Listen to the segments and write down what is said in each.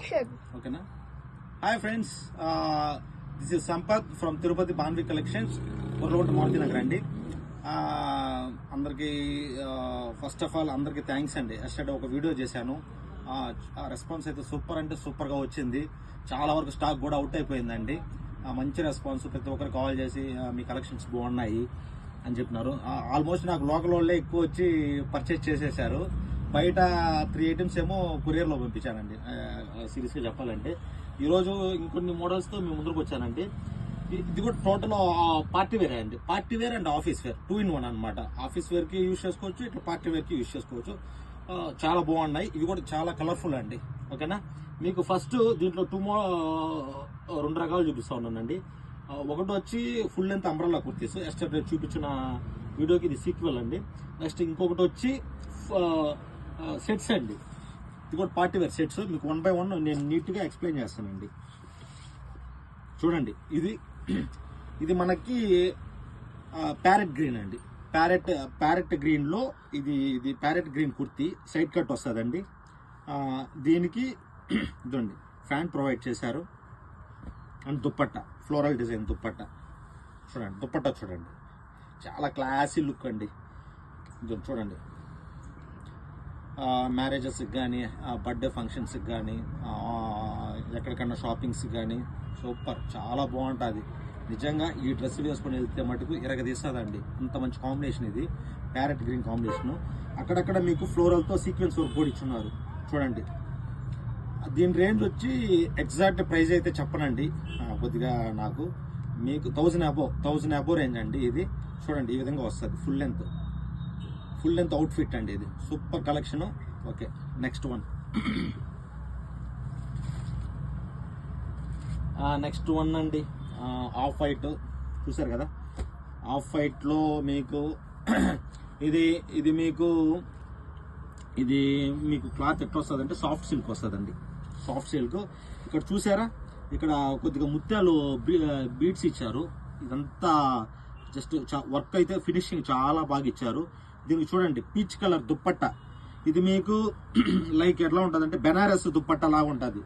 ఓకేనా. Hi friends, this is Sampath from Tirupati Banvi collections, Korragotta Maruti Nagar అండి. అందరికీ ఫస్ట్ ఆఫ్ ఆల్ అందరికీ థ్యాంక్స్ అండి. ఎస్టర్డే ఒక వీడియో చేశాను, రెస్పాన్స్ అయితే సూపర్ అంటే సూపర్గా వచ్చింది. చాలా వరకు స్టాక్ కూడా అవుట్ అయిపోయిందండి. మంచి రెస్పాన్స్, ప్రతి ఒక్కరు కాల్ చేసి మీ కలెక్షన్స్ బాగున్నాయి అని చెప్పినారు. ఆల్మోస్ట్ నాకు లోకల్ వాళ్ళే ఎక్కువ వచ్చి పర్చేస్ చేసేసారు. బయట 3 ఐటమ్స్ ఏమో కొరియర్లో పంపించానండి. సీరియస్గా చెప్పాలంటే ఈరోజు ఇంకొన్ని మోడల్స్తో మేము ముందుకు వచ్చానండి. ఇది కూడా టోటల్ పార్టీ వేర్ అండి. Party wear and office wear 2 in 1 అనమాట. ఆఫీస్ వేర్కి యూజ్ చేసుకోవచ్చు, ఇట్లా పార్టీ వేర్కి యూజ్ చేసుకోవచ్చు. చాలా బాగున్నాయి. ఇవి కూడా చాలా కలర్ఫుల్ అండి. ఓకేనా. మీకు ఫస్ట్ దీంట్లో 2 రకాలు చూపిస్తా ఉన్నానండి. ఒకటి వచ్చి full length umbrella kurtis, yesterday చూపించిన వీడియోకి ఇది సీక్వెల్ అండి. నెక్స్ట్ ఇంకొకటి వచ్చి సెట్స్ అండి. ఇది కూడా పార్టీ వేర్ సెట్స్. మీకు 1 by 1 నేను నీట్గా ఎక్స్ప్లెయిన్ చేస్తానండి. చూడండి, ఇది మనకి ప్యారెట్ గ్రీన్ అండి. ప్యారెట్ గ్రీన్లో ఇది parrot green kurti, side cut వస్తుందండి. దీనికి ఇదండి ఫ్యాన్ ప్రొవైడ్ చేశారు and dupatta, floral design dupatta. చూడండి దుప్పట్ట, చూడండి చాలా క్లాసీ లుక్ అండి. ఇది చూడండి, మ్యారేజెస్కి కానీ, బర్త్డే ఫంక్షన్స్కి కానీ, ఎక్కడికన్నా షాపింగ్స్కి కానీ సూపర్, చాలా బాగుంటుంది నిజంగా. ఈ డ్రెస్ వేసుకొని వెళ్తే మటుకు ఇరగదీస్తుందండి. ఇంత మంచి కాంబినేషన్ ఇది, ప్యారెట్ గ్రీన్ కాంబినేషను. అక్కడక్కడ మీకు ఫ్లోరల్తో సీక్వెన్స్ వర్క్ కూడా ఇచ్చున్నారు. చూడండి, దీని రేంజ్ వచ్చి ఎగ్జాక్ట్ ప్రైస్ అయితే చెప్పనండి, కొద్దిగా నాకు మీకు 1000 అబో రేంజ్ అండి ఇది. చూడండి ఈ విధంగా వస్తుంది, ఫుల్ లెంత్ అవుట్ఫిట్ అండి. ఇది super collection. Okay, next one అండి. ఆఫ్ వైట్ చూసారు కదా. ఆఫ్ వైట్లో మీకు ఇది మీకు క్లాత్ ఎట్లా వస్తుంది అంటే సాఫ్ట్ సిల్క్ వస్తుందండి. Soft silk. ఇక్కడ చూసారా, ఇక్కడ కొద్దిగా ముత్యాలు బీడ్స్ ఇచ్చారు. ఇదంతా జస్ట్ వర్క్ అయితే ఫినిషింగ్ చాలా బాగా ఇచ్చారు. దీనికి చూడండి పీచ్ కలర్ దుప్పట్ట. ఇది మీకు లైక్ ఎట్లా ఉంటుంది అంటే బెనారస్ దుప్పట్ట లాగా ఉంటుంది.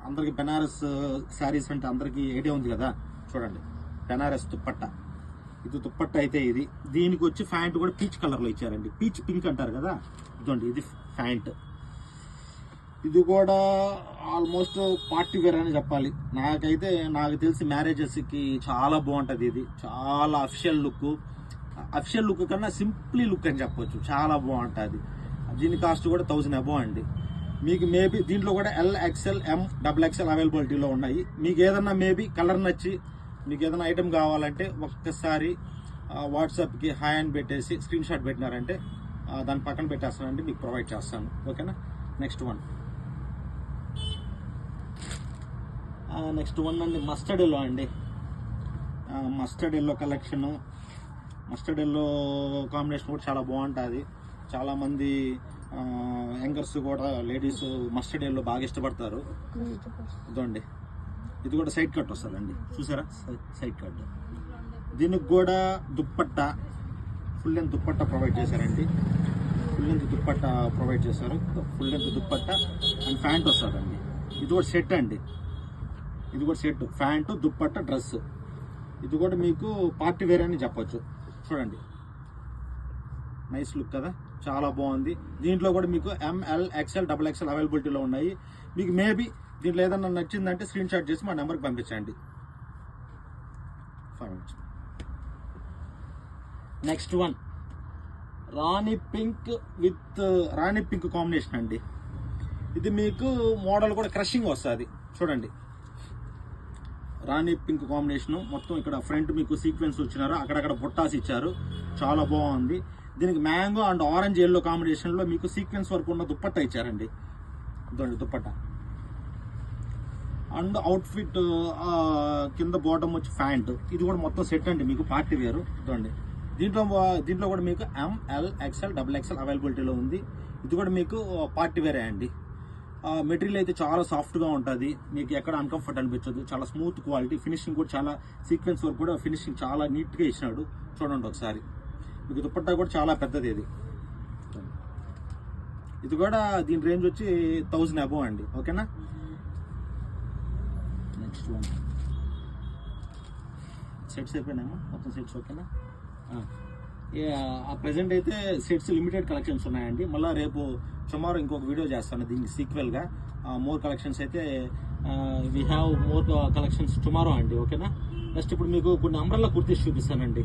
అందరికి బెనారస్ శారీస్ అంటే అందరికి ఐడియా ఉంది కదా. చూడండి బెనారస్ దుప్పట్ట, ఇది దుప్పట్ట అయితే ఇది. దీనికి వచ్చి ప్యాంట్ కూడా పీచ్ కలర్లో ఇచ్చారండి. పీచ్ పింక్ అంటారు కదా, ఇదండి ఇది ప్యాంట్. ఇది కూడా ఆల్మోస్ట్ పార్టీ వేర్ అని చెప్పాలి. నాకు తెలిసి మ్యారేజెస్కి చాలా బాగుంటుంది. ఇది చాలా అఫిషియల్ లుక్ కన్నా సింప్లీ లుక్ అని చెప్పొచ్చు, చాలా బాగుంటుంది. దీని కాస్ట్ కూడా 1000 అబో అండి. మీకు మేబీ దీంట్లో కూడా L, XL, M, XXL అవైలబిలిటీలో ఉన్నాయి. మీకు ఏదన్నా మేబీ కలర్ నచ్చి మీకు ఏదైనా ఐటెం కావాలంటే ఒక్కసారి వాట్సాప్కి హాయ్ అని పెట్టేసి స్క్రీన్ షాట్ పెట్టినారంటే దాని పక్కన పెట్టేస్తానండి, మీకు ప్రొవైడ్ చేస్తాను. ఓకేనా. నెక్స్ట్ వన్ అండి, మస్టర్డ్ ఎల్లో అండి. Mustard yellow collection, mustard yellow combination కూడా చాలా బాగుంటుంది. చాలామంది యంగర్స్ కూడా, లేడీస్ మస్టర్డ్ ఎల్లో బాగా ఇష్టపడతారు. ఇదండి, ఇది కూడా సైడ్ కట్ వస్తుందండి. చూసారా సైడ్ కట్. దీనికి కూడా dupatta, full length dupatta provide చేశారండి. Full length dupatta and pant వస్తుందండి. ఇది కూడా సెట్ అండి. ఇది కూడా సెట్, ప్యాంటు దుప్పట్ట డ్రెస్. ఇది కూడా మీకు పార్టీ వేర్ అని చెప్పొచ్చు. చూడండి నైస్ లుక్ కదా, చాలా బాగుంది. దీంట్లో కూడా మీకు M, L, XL, XXL అవైలబిలిటీలో ఉన్నాయి. మీకు మేబీ దీంట్లో ఏదన్నా నచ్చిందంటే స్క్రీన్ షాట్ చేసి మా నెంబర్కి పంపించండి. నెక్స్ట్ వన్, రాణి పింక్ కాంబినేషన్ అండి. ఇది మీకు మోడల్ కూడా క్రషింగ్ వస్తుంది. చూడండి రాణి పింక్ కాంబినేషన్. మొత్తం ఇక్కడ ఫ్రంట్ మీకు సీక్వెన్స్ వచ్చినారు, అక్కడక్కడ బుట్టాస్ ఇచ్చారు, చాలా బాగుంది. దీనికి మ్యాంగో అండ్ ఆరెంజ్ ఎల్లో కాంబినేషన్లో మీకు సీక్వెన్స్ వర్క్ ఉన్న దుప్పట్ట ఇచ్చారండి. ఇదండి దుప్పట్ట. అండ్ అవుట్ఫిట్ కింద బాటమ్ వచ్చి ప్యాంట్. ఇది కూడా మొత్తం సెట్ అండి, మీకు పార్టీ వేరు. ఇదండి దీంట్లో కూడా మీకు M, L, XL, XXL అవైలబిలిటీలో ఉంది. ఇది కూడా మీకు పార్టీ వేరే అండి. మెటీరియల్ అయితే చాలా సాఫ్ట్గా ఉంటుంది, మీకు ఎక్కడ అన్కంఫర్ట్ అనిపించదు. చాలా స్మూత్ క్వాలిటీ, ఫినిషింగ్ కూడా చాలా సీక్వెన్స్ వర్క్ కూడా ఫినిషింగ్ చాలా నీట్గా ఇచ్చినాడు. చూడండి ఒకసారి, మీకు దుప్పట్టా కూడా చాలా పెద్దది. ఇది ఇది కూడా దీని రేంజ్ వచ్చి 1000 అబోవ్ అండి. ఓకేనా. నెక్స్ట్ వన్ సెట్స్ అయిపోయినాయమ్మా, మొత్తం సెట్స్. ఓకేనా. ప్రెసెంట్ అయితే సెట్స్ లిమిటెడ్ కలెక్షన్స్ ఉన్నాయండి. మళ్ళీ రేపు టుమారో ఇంకొక వీడియో చేస్తాను దీనికి సీక్వెల్గా. మోర్ కలెక్షన్స్ అయితే we have more collections tomorrow అండి. ఓకేనా. నెక్స్ట్ ఇప్పుడు మీకు కొన్ని అంబ్రెల్లా కుర్తీస్ చూపిస్తానండి.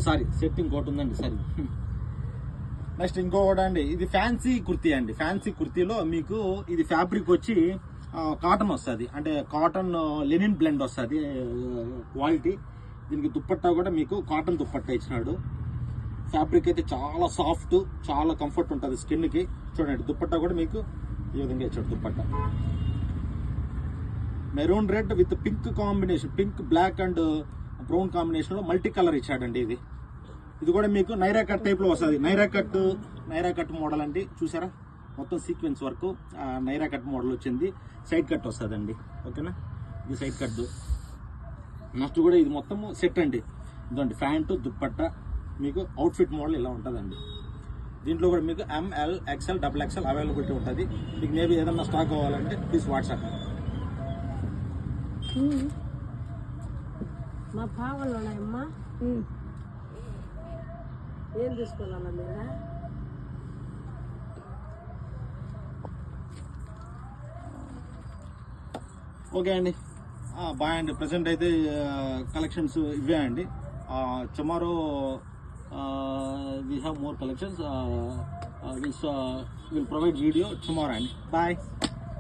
సారీ, సెట్ ఇంకోటి ఉందండి. సారీ. నెక్స్ట్ ఇంకొకటి అండి, ఇది ఫ్యాన్సీ కుర్తీ అండి. ఫ్యాన్సీ కుర్తీలో మీకు ఇది ఫ్యాబ్రిక్ వచ్చి కాటన్ వస్తుంది, అంటే కాటన్ లెనిన్ బ్లెండ్ వస్తుంది క్వాలిటీ. దీనికి దుప్పట్టా కూడా మీకు కాటన్ దుప్పట్టా ఇచ్చినాడు. ఫ్యాబ్రిక్ అయితే చాలా సాఫ్ట్, చాలా కంఫర్ట్ ఉంటుంది స్కిన్కి. చూడండి, దుప్పట్టా కూడా మీకు ఈ విధంగా ఇచ్చాడు. Dupatta maroon red with pink combination, pink black and brown కాంబినేషన్లో మల్టీ కలర్ ఇచ్చాడండి. ఇది కూడా మీకు నైరా కట్ టైప్లో వస్తుంది. నైరా కట్ మోడల్ అండి. చూసారా, మొత్తం sequence work Naira cut model వచ్చింది. సైడ్ కట్ వస్తుందండి. ఓకేనా. ఇది సైడ్ కట్. నెక్స్ట్ కూడా ఇది మొత్తం సెట్ అండి. ఇదండి ప్యాంటు దుప్పట్టా మీకు అవుట్ఫిట్ మోడల్ ఇలా ఉంటుందండి. దీంట్లో కూడా మీకు ML XL XXL అవైలబిలిటీ ఉంటుంది. మీకు మేబీ ఏదన్నా స్టాక్ కావాలంటే ప్లీజ్ వాట్సాప్. మా పావలు ఉన్నాయమ్మా, ఏం తీసుకోవాలన్నా మీరా? ఓకే అండి, బాయ్ అండి. ప్రజెంట్ అయితే కలెక్షన్స్ ఇవే అండి. Tomorrow we have more collections. Will provide video tomorrow అండి. బాయ్.